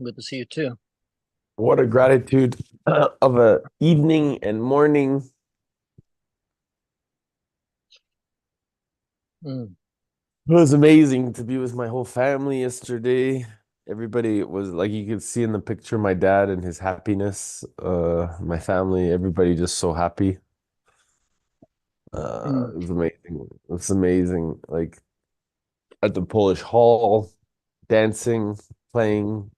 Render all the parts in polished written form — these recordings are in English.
Good to see you too. What a gratitude of a evening and morning. Mm, It was amazing to be with my whole family yesterday. Everybody was like you could see in the picture my dad and his happiness. My family, everybody just so happy. mm. It was amazing. It's amazing. Like at the Polish Hall, dancing, playing,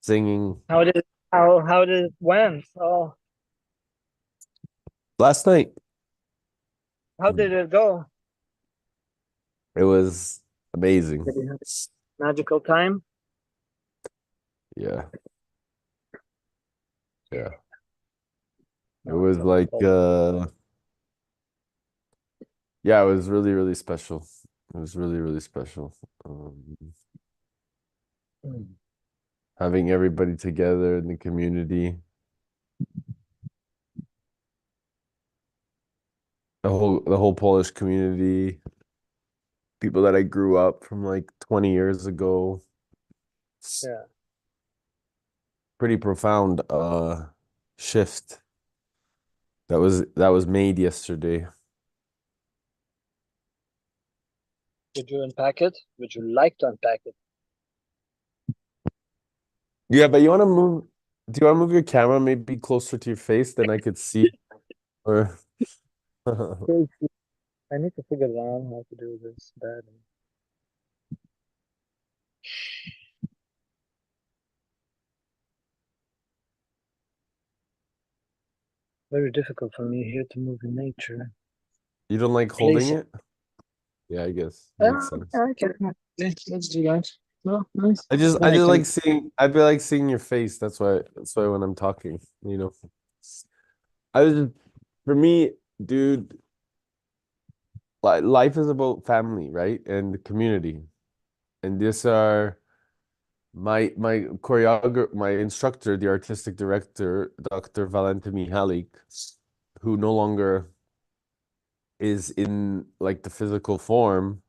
singing. How did it went? Oh, Last night, how did it go? it was amazing. Did you have a magical time? Yeah, yeah. It No, was from like yeah, it was really, really special. It was really, really special. Um, mm, Having everybody together in the community, the whole Polish community, people that I grew up from like 20 years ago. yeah. Pretty profound shift that was made yesterday. Did you unpack it? Would you like to unpack it? Yeah, but you want to move, do you want to move your camera maybe closer to your face than I could see? Or Yes, I need to figure out how to do this bad. Very difficult for me here to move in nature. you don't like holding Please. it? Yeah, I guess makes sense. Okay. Let's do that. No, nice. I Then I just can. like seeing I feel like seeing your face. That's why when I'm talking, you know. I was For me, dude, life is about family, right? And community. And these are my instructor, the artistic director, Dr. Valentin Mihalik, who no longer is in like the physical form,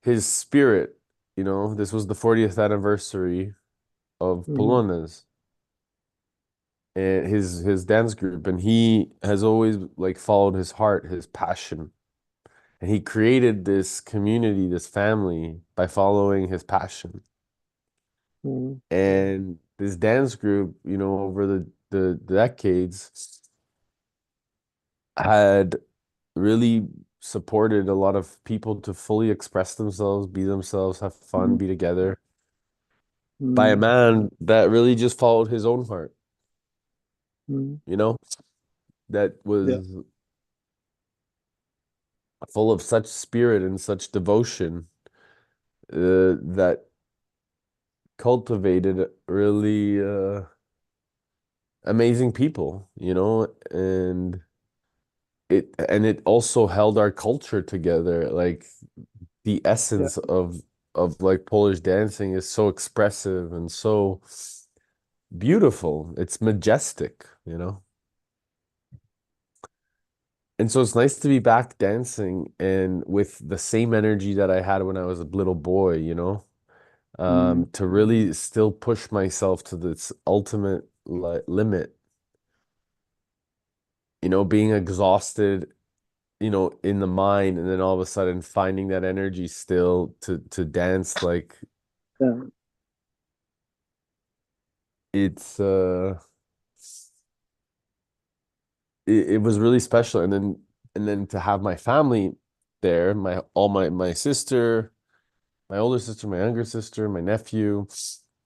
his spirit, this was the 40th anniversary of Mhm. Polonez and his dance group, and he has always like followed his heart, his passion, and he created this community, this family by following his passion. Mhm. And this dance group, over the decades had really supported a lot of people to fully express themselves, be themselves, have fun, be together by a Mhm. man that really just followed his own heart, Mhm. you know, that Yeah. was full of such spirit and such devotion, that cultivated really amazing people, and it also held our culture together. Like the Yeah. essence of like Polish dancing is so expressive and so beautiful. It's majestic. And so it's nice to be back dancing and with the same energy that I had when I was a little boy. Mhm. To really still push myself to this ultimate li limit, being exhausted, in the mind, and then all of a sudden finding that energy still to dance. Like Yeah. it's it was really special. And then to have my family there, my sister, my older sister, my younger sister, my nephew,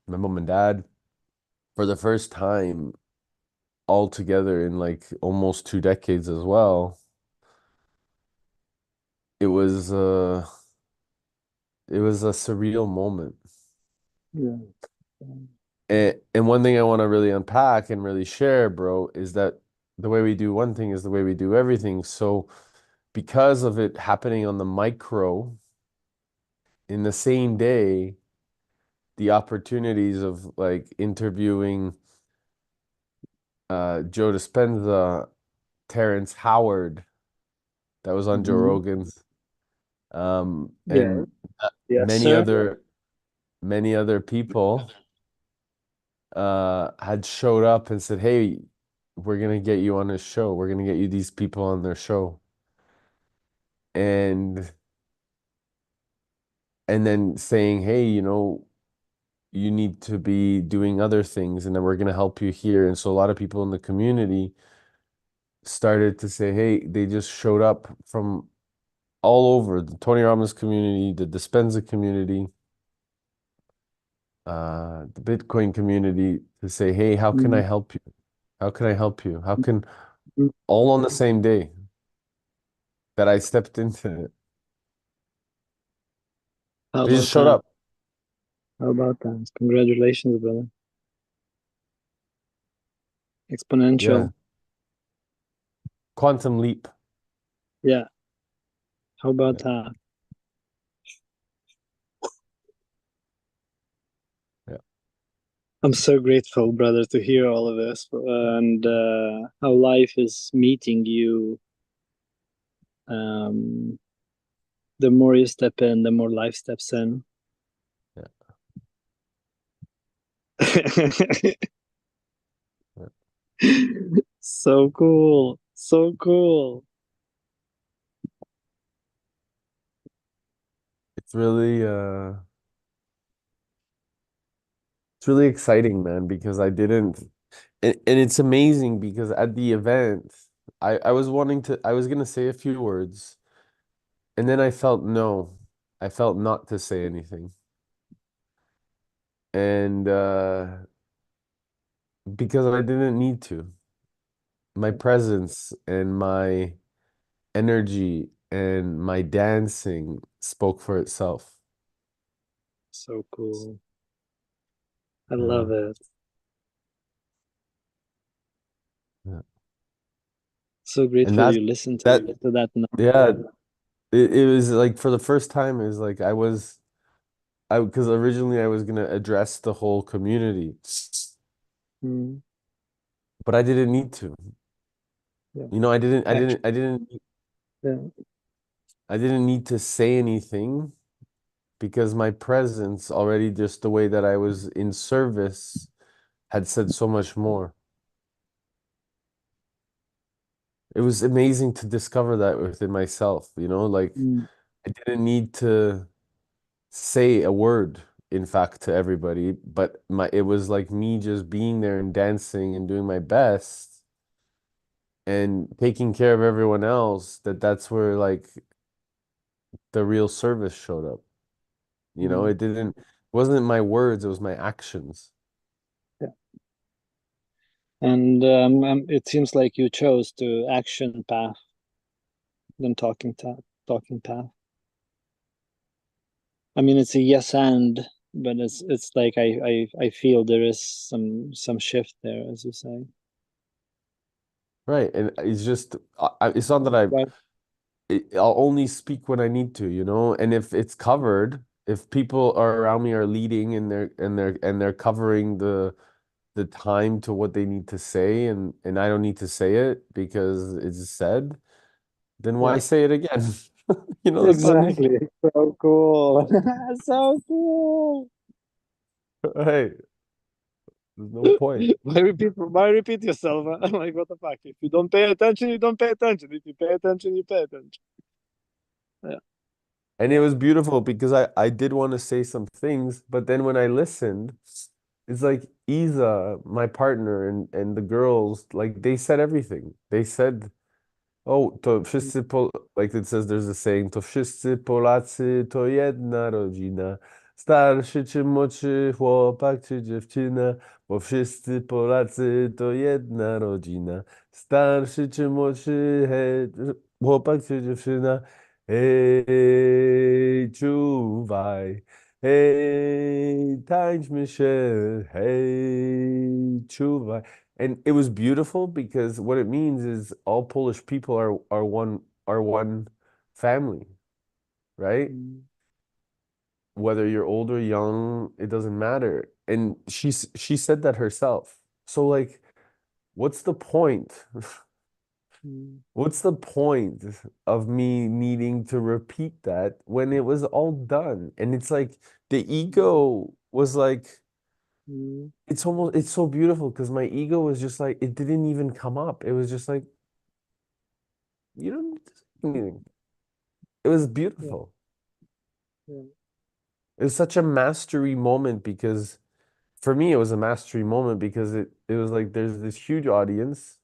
my mom and dad, for the first time all together in like almost 2 decades as well. It was uh it was a surreal moment. Yeah. And one thing I want to really unpack and really share, bro, is that the way we do one thing is the way we do everything. So because of it happening on the micro in the same day, the opportunities of like interviewing Joe Dispenza, Terrence Howard, that was on Joe Mhm. Rogan's, Yeah. and Yes, many sir. other many other people. had showed up and said, "Hey, we're gonna get you on this show. We're gonna get you these people on their show." And then saying, "Hey, you need to be doing other things, and then we're gonna help you here." And so a lot of people in the community started to say, "Hey," they just showed up from all over the Tony Robbins community, the Dispenza community, the Bitcoin community to say, "Hey, how can I Mm. help you? How can I help you? How can," Mm. all on the same day that I stepped into it. How They just about showed that? up. How about that? Congratulations, brother. Yeah. Exponential. Quantum leap. Yeah. How about Yeah. that? Yeah. I'm so grateful, brother, to hear all of this and how life is meeting you. Um, the more you step in, the more life steps in. Yeah. Yeah. So cool. So cool. It's really it's really exciting, man, because I didn't and it's amazing because at the event I was I was gonna say a few words, and then I felt no. I felt not to say anything. And because I didn't need to. My presence and my energy and my dancing spoke for itself. So cool. I Yeah. love it. Yeah. So And grateful that's you listened that to that note. yeah, it was like for the first time is like I because originally I was gonna address the whole community, Mm, but I didn't need to. yeah. Actually, yeah. I didn't need to say anything because my presence already, just the way that I was in service, had said so much more. It was amazing to discover that within myself, like Mm, I didn't need to say a word, in fact, to everybody, but it was like me just being there and dancing and doing my best and taking care of everyone else, that's where like the real service showed up. mm, It wasn't my words, it was my actions. yeah. And it seems like you chose to action path than talking path. I mean, it's a yes and, but it's like I feel there is some shift there, as you say. Right. And it's just, it's not that Right. I'll only speak when I need to, and if it's covered, if people are around me are leading and they're covering the time to what they need to say, and I don't need to say it because it's said, then why Yeah. say it again? That's what I mean? Exactly. So cool. So cool. Right. There's no point. Why repeat yourself? I'm like, what the fuck? If you don't pay attention, you don't pay attention. If you pay attention, you pay attention. Yeah. And it was beautiful because I did want to say some things, but then when I listened, it's like Isa, my partner, and the girls, like they said everything. They said, "Oh, to wszyscy like it says there's a saying, to wszyscy Polacy to jedna rodzina. Starszy czy młodszy, chłopak czy dziewczyna, bo wszyscy Polacy to jedna rodzina. Starszy czy młodszy, chłopak czy dziewczyna, hej, czuwaj, hej, tańczmy się, hej, czuwaj." And it was beautiful because what it means is all Polish people are one family, right? Mm, Whether you're old or young, it doesn't matter. And she said that herself. So like, what's the point? mm, What's the point of me needing to repeat that when it was all done? And it's like the mm, ego was like, Mm, It's so beautiful because my ego was just like it didn't even come up. It was just like you don't need to say anything. It was yeah, beautiful. yeah. It was such a mastery moment because for me it was a mastery moment because it was like there's this huge audience.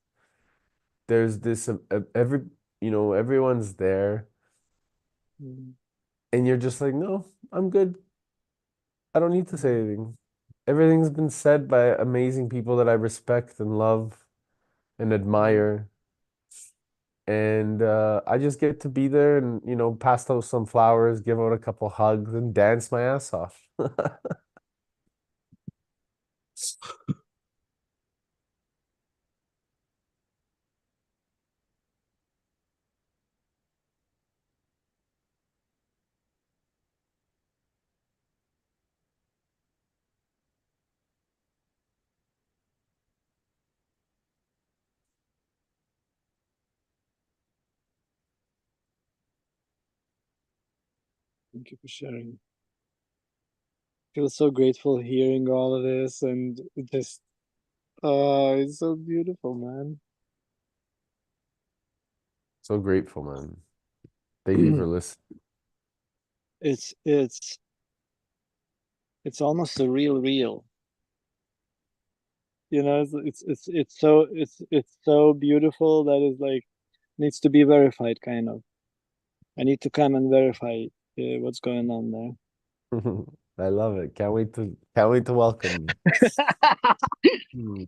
There's this every everyone's there Mm, and you're just like, no, I'm good. I don't need to say mm, anything. Everything's been said by amazing people that I respect and love and mm. admire. And I just get to be there and, pass out some flowers, give out a couple hugs, and dance my ass off. Thank you for sharing. Feel so grateful hearing all of this and just oh, it's so beautiful, man. So grateful, man. Thank you for listening. It's it's almost a real. You know, it's so beautiful that it's like needs to be verified, kind of. I need to come and verify what's going on there. I love it. Can't wait to welcome you. Mm.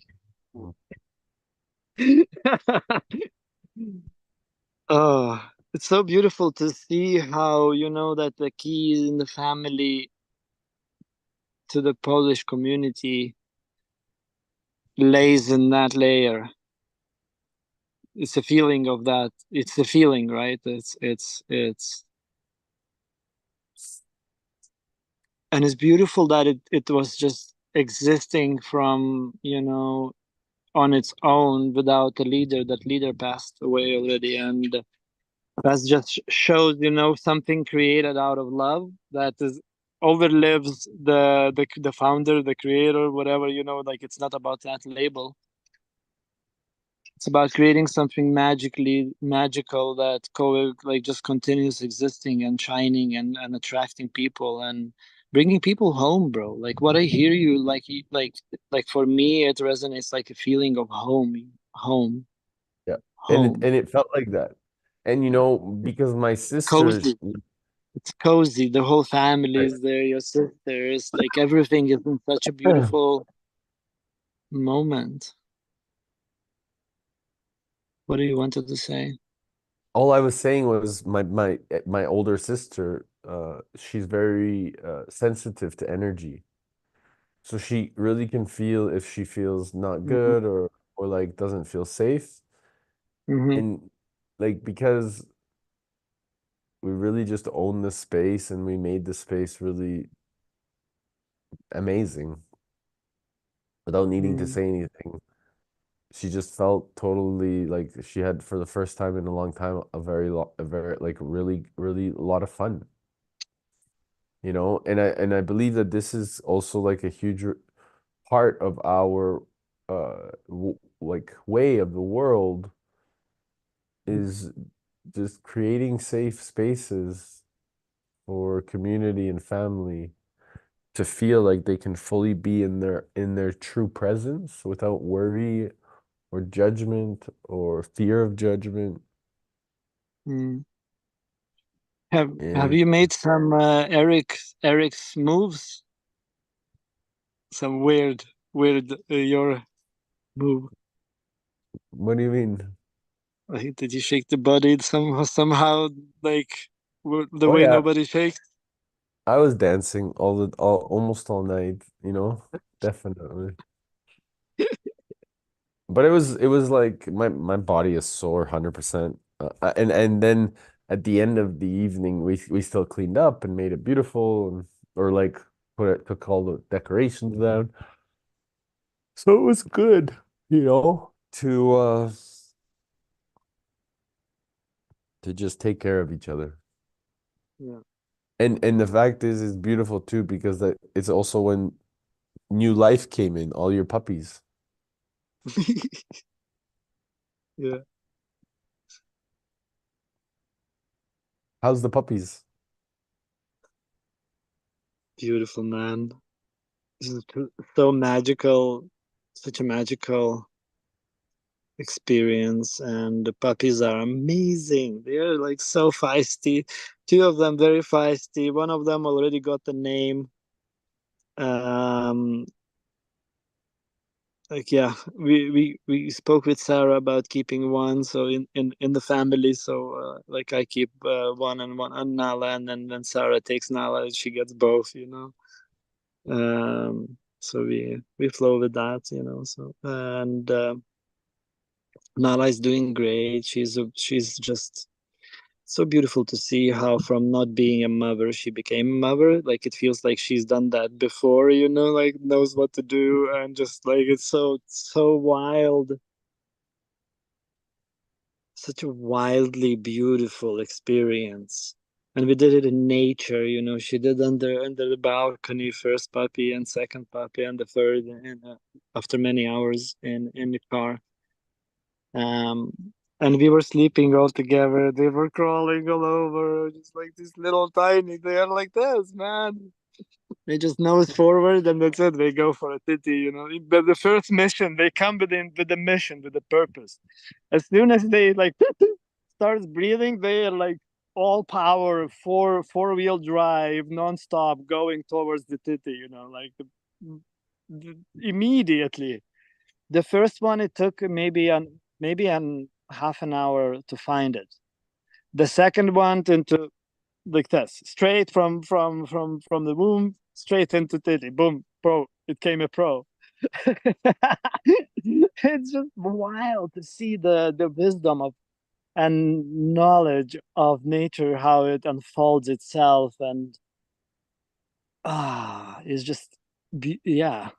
Oh, it's so beautiful to see how, you know, that the key in the family to the Polish community lays in that layer. It's a feeling of that. It's a feeling, right? And it's beautiful that it was just existing from, you know, on its own without a leader. That leader passed away already, and that just shows, you know, something created out of love that is overlives the founder, the creator, whatever, you know, like it's not about that label. It's about creating something magical that like just continues existing and shining and attracting people and bringing people home, bro. Like what I hear you like for me it resonates like a feeling of home, Yeah. And it home. and it felt like that. And because my sister Cozy. It's cozy. The whole family right. is there, your sisters, like everything is in such a beautiful moment. What do you wanted to say? All I was saying was my older sister, she's very sensitive to energy. So she really can feel if she feels not Hmm. good or like doesn't feel safe. Hmm. And like because we really just own the space and we made the space really amazing without needing to Mm. say anything. She just felt totally like she had for the first time in a long time a very like really really a lot of fun, and I believe that this is also like a huge part of our like way of the world is just creating safe spaces for community and family to feel like they can fully be in their true presence without worry or judgment or fear of judgment. Mm. Have And you made some Eric's moves? Some weird your move. what do you mean? Like, did you shake the body somehow like the Oh way yeah, nobody shakes? I was dancing almost all night, definitely. But it was like my body is sore 100%. And then at the end of the evening, we still cleaned up and made it beautiful, or like took all the decorations down. So it was good, to just take care of each other. Yeah. And the fact is, it's beautiful too because that it's also when new life came in, all your puppies. Yeah, How's the puppies? beautiful, man. This is so magical, such a magical experience, and the puppies are amazing. They're like so feisty. Two of them very feisty. One of them already got the name. Um, like yeah, we spoke with Sarah about keeping one, so in the family. So like I keep one and one and Nala, and then Sarah takes Nala. She gets both, you know. So we flow with that, you know. So and Nala is doing great. She's just so beautiful to see how from not being a mother she became a mother. Like it feels like she's done that before, you know, like knows what to do, and just like it's so wild, such a wildly beautiful experience. And we did it in nature, you know. She did under the balcony, first puppy and second puppy, and the third after many hours in the car. Um, and we were sleeping all together. They were crawling all over, just like this little tiny. They are like this, man. They just nose forward, and that's it. They go for a titty, you know. But the first mission, they come with the mission, with the purpose. As soon as they like starts breathing, they are like all power, four-wheel drive, nonstop, going towards the titty, you know, like immediately. The first one, it took maybe an half an hour to find it. The second one into like this, straight from the womb straight into titty. Boom, pro. It came a pro. It's just wild to see the wisdom of and knowledge of nature, how it unfolds itself, and it's just yeah,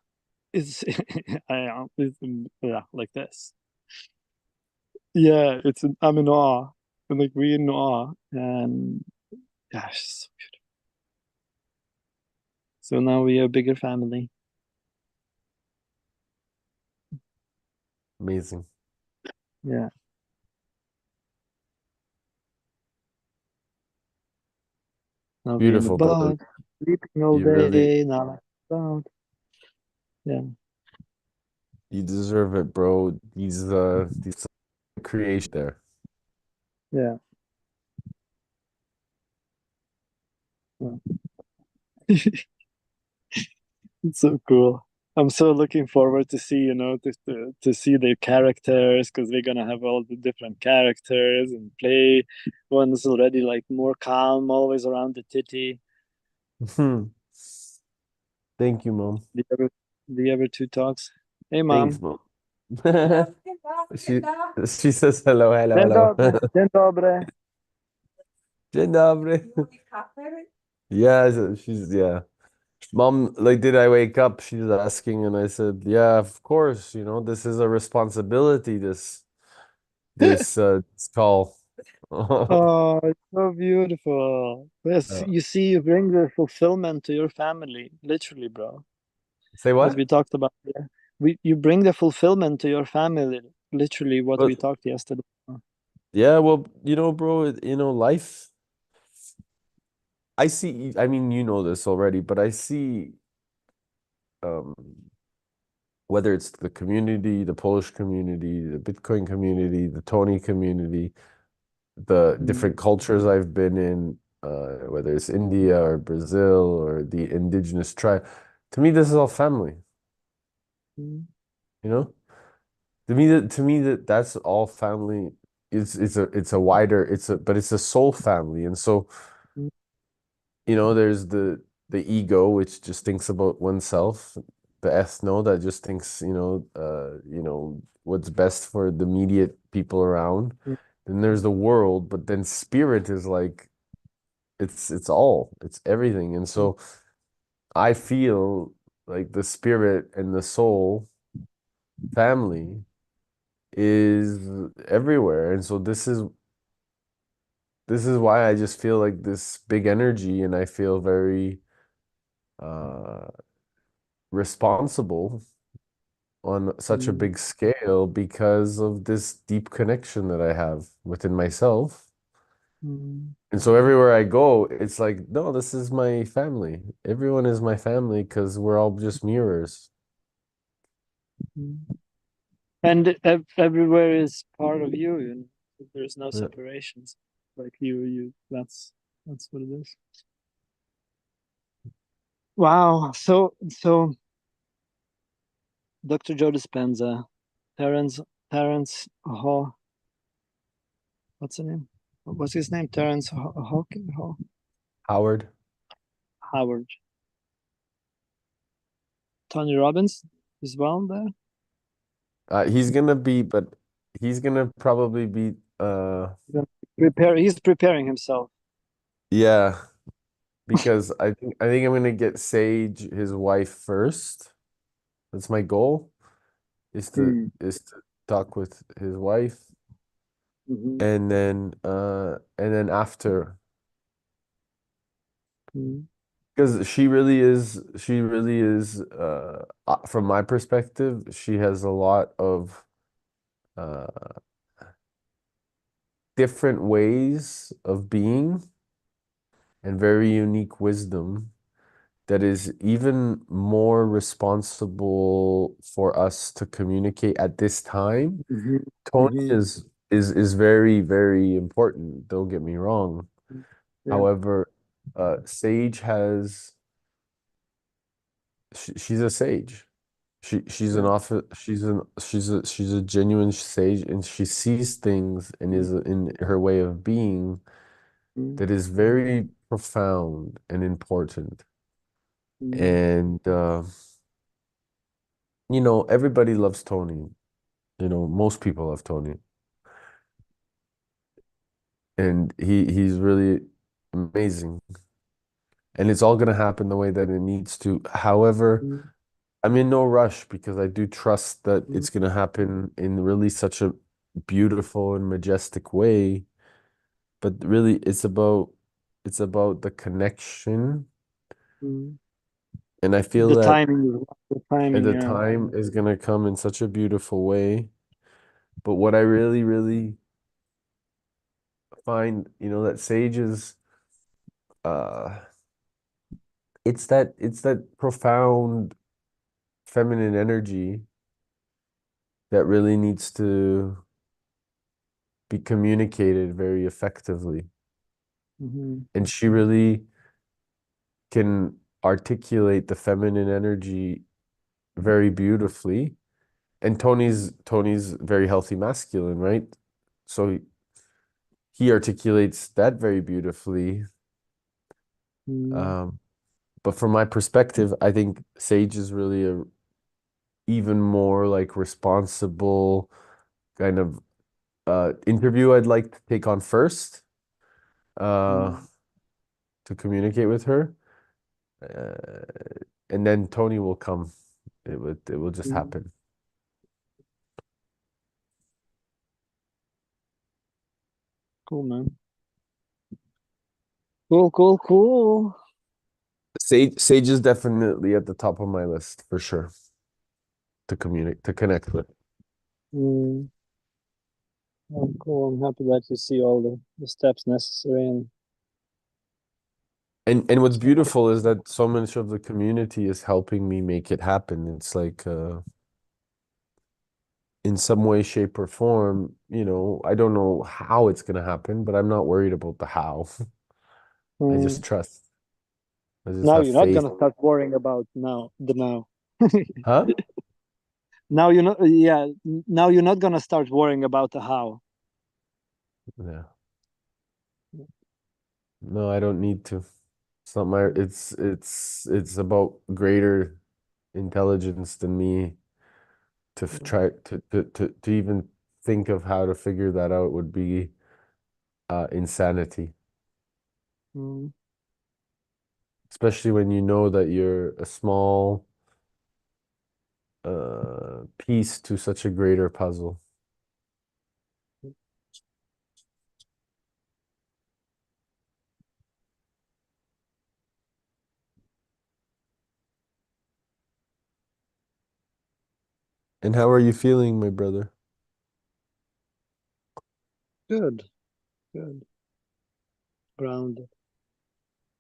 it's yeah, like this. Yeah, I'm in awe. And like we in awe. And gosh, so now we are a bigger family. Amazing. Yeah. Now we in the Beautiful, brother. boat, sleeping all You really, day, now like boat. Yeah. you deserve it, bro. These creation there. Yeah. Yeah. It's so cool. I'm so looking forward to see, you know, to see their characters, because they're gonna have all the different characters and play. One's already like more calm, always around the titty. Thank you, mom. The other two talks. Hey, Thanks, mom. mom. She she says hello, hello, Dzień hello. dobry. Dzień dobry. Dzień dobry. Yeah, yeah. Mom, like, did I wake up? She's asking, and I said, yeah, of course, this is a responsibility, this call. Oh, it's so beautiful. Yes, Uh, you see, you bring the fulfillment to your family, literally, bro. say What what? we talked about here. You bring the fulfillment to your family, literally, what But we talked yesterday. yeah, well, bro, life, I see, I mean, you know this already, but I see um whether it's the community, the Polish community, the Bitcoin community, the Tony community, the Mm, different cultures I've been in, whether it's India or Brazil or the indigenous tribe. To me, this is all family, mm, you know? To me that's all family. It's a wider, but it's a soul family. And so, mm, there's the ego, which just thinks about oneself, the ethno that just thinks, what's best for the immediate people around. mm, Then there's the world, but then spirit is like it's everything. And mm, so I feel like the spirit and the soul family is everywhere. And so this is why I just feel like this big energy, and I feel very uh responsible on such a Mm, big scale because of this deep connection that I have within myself. mm, And so everywhere I go, it's like, no, this is my family. Everyone is my family because we're all just mirrors. mm. And everywhere is part of you, you know. There's no Yeah. separations. Like that's what it is. Wow. So Dr. Joe Dispenza, Terence Terence Hall. What's the name? What's his name? Terence Hawking Howard, Howard. Tony Robbins as well there. he's gonna be, but he's gonna probably be, He's preparing himself. yeah, because I think I'm gonna get Sage, his wife first. That's my goal, is to Mm. is to talk with his wife, Hmm. and then after, Mm. because she really is from my perspective, she has a lot of uh different ways of being and very unique wisdom that is even more responsible for us to communicate at this time. Hmm. Tony Hmm. is very, very important, don't get me wrong. Yeah. However, Sage she's a sage. She's an Yeah. offer she's a genuine sage, and she sees things and Mm. is in her way of being Mm. that is very profound and important. Mm. And everybody loves Tony. Most people love Tony, and he's really amazing. And it's all gonna happen the way that it needs to. However, Mm. I'm in no rush because I do trust that Mm. it's gonna happen in really such a beautiful and majestic way. But really, it's about the connection, Mm. and I feel The that timing, the at timing, the yeah. time is gonna come in such a beautiful way. But what I really, really find, that Sage is, uh it's that profound feminine energy that really needs to be communicated very effectively. Hmm. And she really can articulate the feminine energy very beautifully. And Tony's very healthy masculine, right? So he articulates that very beautifully. Mm. Um, but from my perspective, I think Sage is really a even more like responsible kind of interview I'd like to take on first, uh, Mm. to communicate with her. Uh, and then Tony will come. It will just Mm. happen. Cool, man. Cool, cool, cool. Sage is definitely at the top of my list for sure to communicate, to connect with. Mm. Oh, cool. I'm happy that you see all the steps necessary and And what's so. beautiful is that so much of the community is helping me make it happen. It's like, in some way, shape, or form, I don't know how it's gonna happen, but I'm not worried about the how. I just Mm. trust. I just Now have you're not faith. gonna start worrying about now. Huh? Now you're not, yeah. Now you're not gonna start worrying about the how. Yeah. No, I don't need to. It's not my, Mm. it's about greater intelligence than me to Mm. try to even think of how to figure that out would be insanity, Mm. especially when you know that you're a small piece to such a greater puzzle. And how are you feeling, my brother? Good, good, grounded.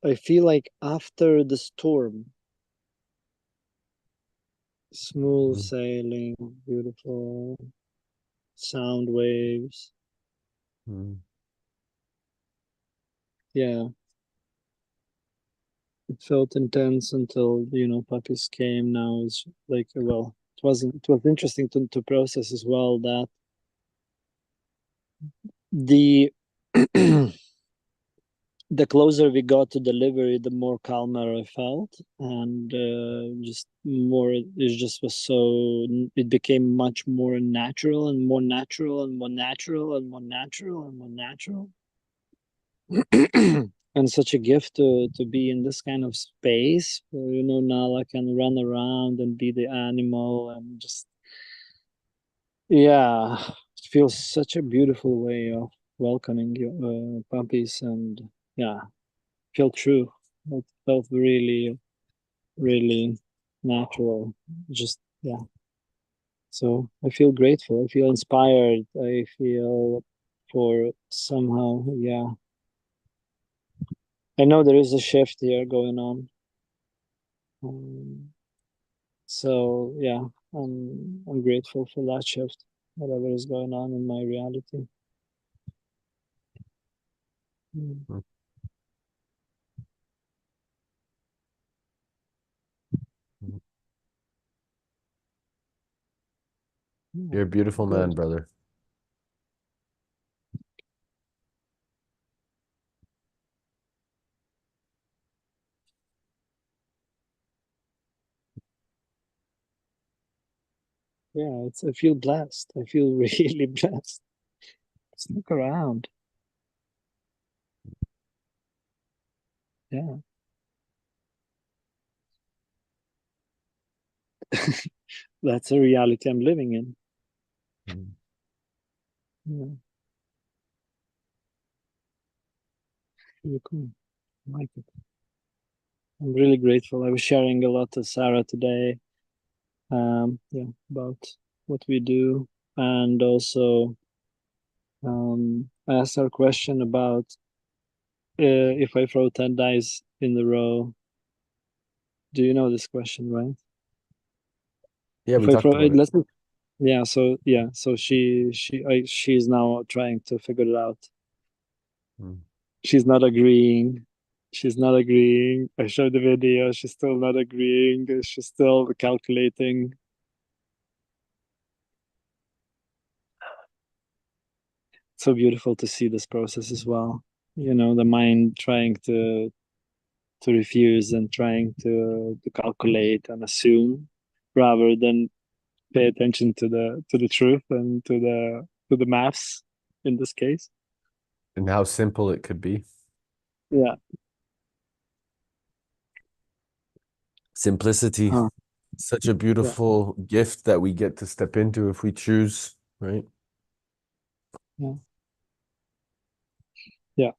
I feel like after the storm, smooth Mm, sailing, beautiful sound waves. mm, Yeah, it felt intense until, puppies came. Now it's like, well, it was interesting to process as well that the the closer we got to delivery, the more calmer I felt, and just more. It just was so. It became much more natural and more natural and more natural and more natural and more natural, and such a gift to be in this kind of space where now I can run around and be the animal and just yeah, it feels such a beautiful way of welcoming your puppies and yeah, feel true. It felt really, really natural. Just yeah. So I feel grateful. I feel inspired. I feel for somehow, yeah. I know there is a shift here going on. Um, so yeah, I'm grateful for that shift, whatever is going on in my reality. Mm. mm, mm. Yeah, You're a beautiful man, good. brother. Yeah, it's I feel blessed. I feel really blessed. Just look around. Yeah. That's a reality I'm living in. Mm, Yeah, really cool. I like it. I'm really grateful. I was sharing a lot to Sarah today, yeah, about what we do. And also, I asked her a question about if I throw 10 dice in a row. Do you know this question, right? yeah, If we I talked throw it, about it. yeah, so she's now trying to figure it out. Mm. She's not agreeing. She's not agreeing. I showed the video. She's still not agreeing. She's still calculating. So beautiful to see this process as well. The mind trying to refuse and trying to calculate and assume rather than pay attention to the truth and to the maths in this case. And how simple it could be. Yeah. Simplicity, Huh. such a Yeah. beautiful gift that we get to step into if we choose, right? Yeah. Yeah.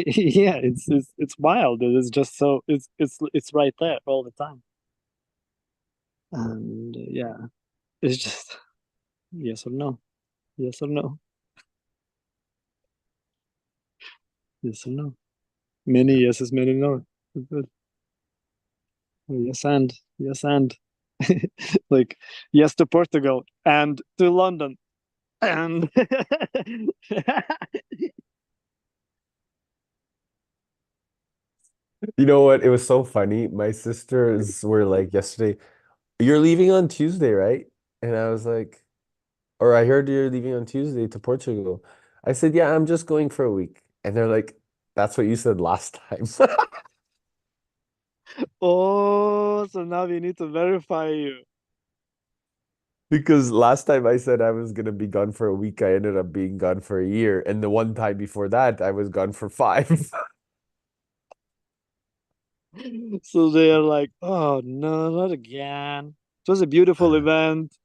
Yeah. It's wild. It is just so it's right there all the time. And yeah, it's just yes or no, yes or no, yes or no. Many yeses, many no. Yes and like yes to Portugal and to London and You know what? It was so funny. My sisters were like yesterday, "You're leaving on Tuesday, right?" And I was like, or I heard you're leaving on Tuesday to Portugal. I said, "Yeah, I'm just going for a week." And they're like, "That's what you said last time." oh, so now we need to verify you. Because last time I said I was gonna be gone for a week, I ended up being gone for a year. And the one time before that, I was gone for 5. So they are like, oh no, not again. It was a beautiful event.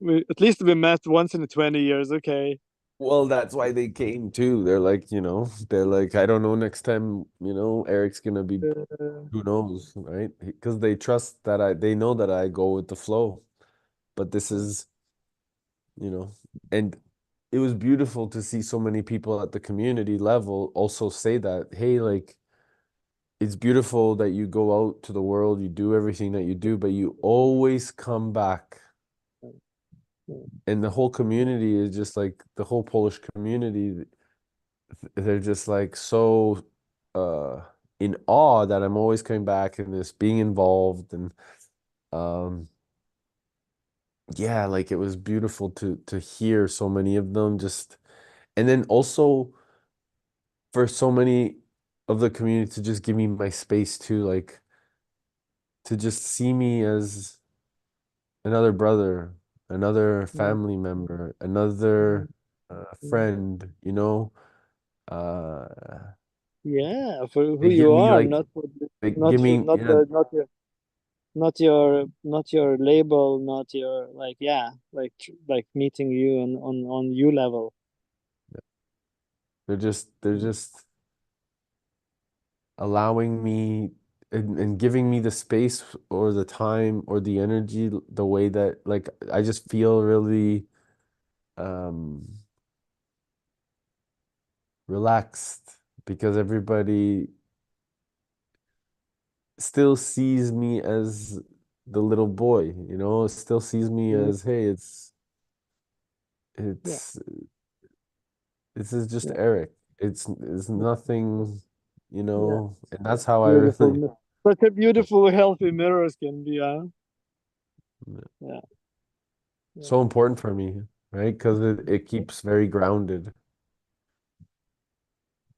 At least we met once in 20 years. Okay. Well, that's why they came too. They're like, I don't know next time, Eric's gonna be, Uh, who knows, right? Because they trust that they know that I go with the flow. But this is you know, and it was beautiful to see so many people at the community level also say that, hey, like, it's beautiful that you go out to the world, you do everything that you do, but you always come back. And the whole community is just like the whole Polish community, they're just like so uh in awe that I'm always coming back and this being involved and um yeah, like it was beautiful to hear so many of them just and then also for so many of the community to just give me my space too, like to just see me as another brother, another Mm, family member, mm, another mm. friend, you know. Uh, Yeah, for who they give you me are, like not for they not give for me not yeah, the not your label, not your like yeah, like meeting you on you level. they're just allowing me and giving me the space or the time or the energy the way that like I just feel really um relaxed because everybody still sees me as the little boy, you know, still sees me Mm, as, hey, yeah, it's this is just yeah, Eric. It's yeah, nothing, you yeah. know, and that's how I Beautiful, really such a beautiful, healthy mirrors can be, huh? Yeah, yeah. so important for me, right? Because it keeps very grounded,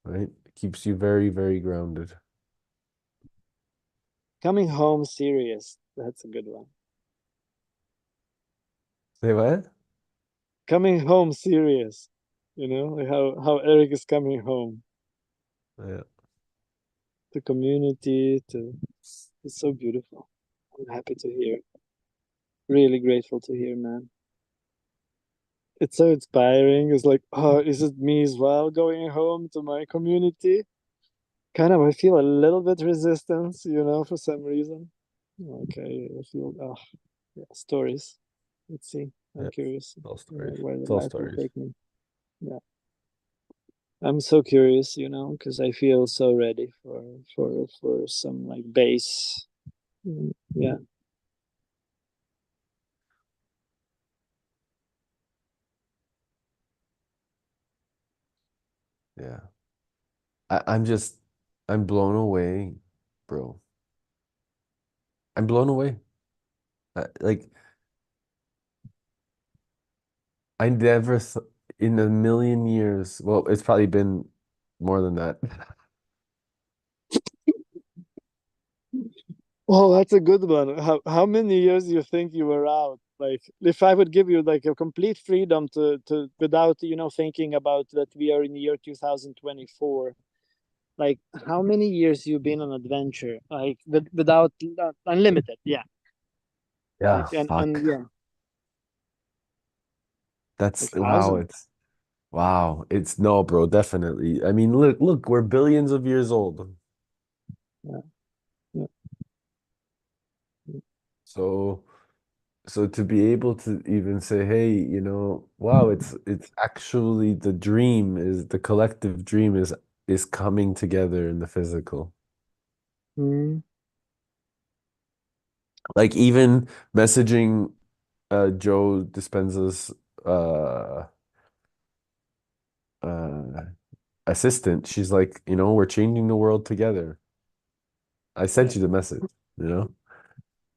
right? It keeps you very, very grounded. Coming home serious. That's a good one. Say what? Coming home serious. You know, like how Eric is coming home. Yeah, The community, to it's so beautiful. I'm happy to hear. Really grateful to hear, man. It's so inspiring. It's like, oh, is it me as well going home to my community? Kind of, I feel a little bit resistance, for some reason. Okay, I feel, oh, yeah, stories. Let's see. I'm yeah. curious, It's all stories. where the It's all life will stories. take me. Yeah, I'm so curious, because I feel so ready for some like base. Yeah. Yeah. I'm blown away, bro. I'm blown away. Like I never th in a million years. Well, it's probably been more than that. Oh, that's a good one. How many years do you think you were out? Like, if I would give you like a complete freedom to without thinking about that we are in the year 2024. Like, how many years you been on adventure? Like, without unlimited, yeah. Yeah, Like, and fuck. yeah, That's like wow. thousand. It's wow. It's no, bro, definitely. I mean, look, we're billions of years old. Yeah, yeah, So, so to be able to even say, hey, wow, it's actually the dream is the collective dream is coming together in the physical. mm, Like even messaging Joe Dispenza's uh uh assistant, she's like, we're changing the world together. I yeah. sent you the message, you know?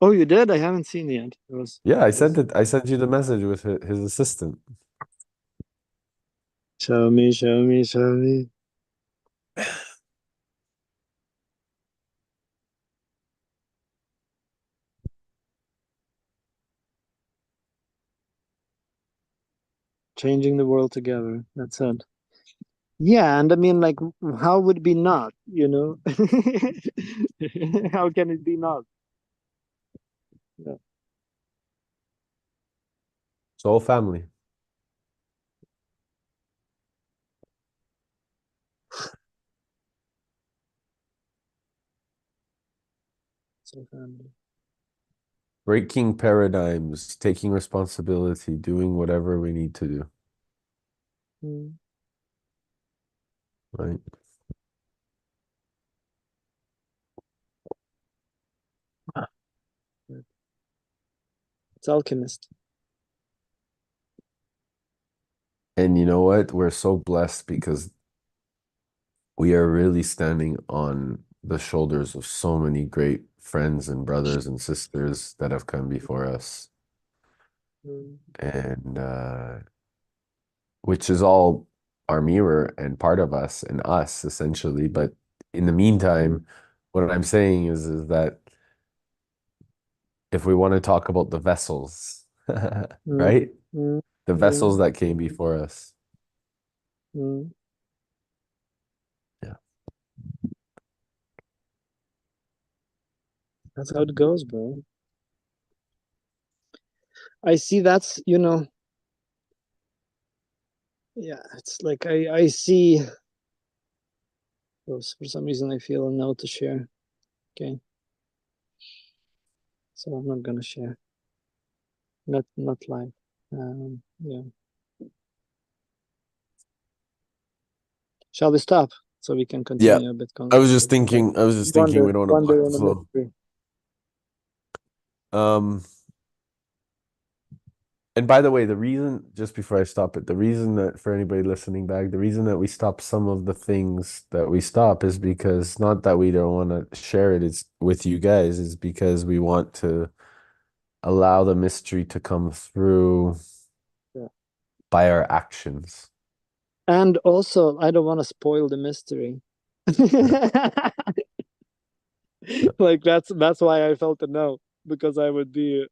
Oh, you did? I haven't seen it yet. Yeah, It was. I sent you the message with his assistant. Show me, show me, show me. Changing the world together. That's it. Yeah, and I mean, like, how would it be not? How can it be not? Yeah, So family. so family. breaking paradigms, taking responsibility, doing whatever we need to do, Mm. right? It's alchemist. And you know what? We're so blessed because we are really standing on the shoulders of so many great friends and brothers and sisters that have come before us. Mm. And which is all our mirror and part of us and us essentially. But in the Mm. meantime, what I'm saying is that if we want to talk about the vessels, Mm. right? Mm. The vessels Mm. that came before us. Mm. Yeah. That's how it goes, bro. I see that's, you know, yeah, it's like I see, oh, for some reason I feel a no to share. Okay. So I'm not gonna share. Not live. Yeah. Shall we stop so we can Yeah. continue a bit I was just thinking we don't want to wonder block the in a flow. mystery. Um, and by the way, the reason, just before I stop it, the reason that for anybody listening back, the reason that we stop some of the things that we stop is because not that we don't want to share it is with you guys, is because we want to allow the mystery to come through Yeah. by our actions. And also, I don't want to spoil the mystery. Yeah. Yeah. Like that's why I felt a no, because I would be,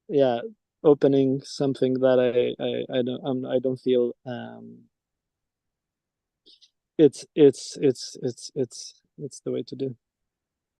yeah, opening something that I don't feel it's the way to do.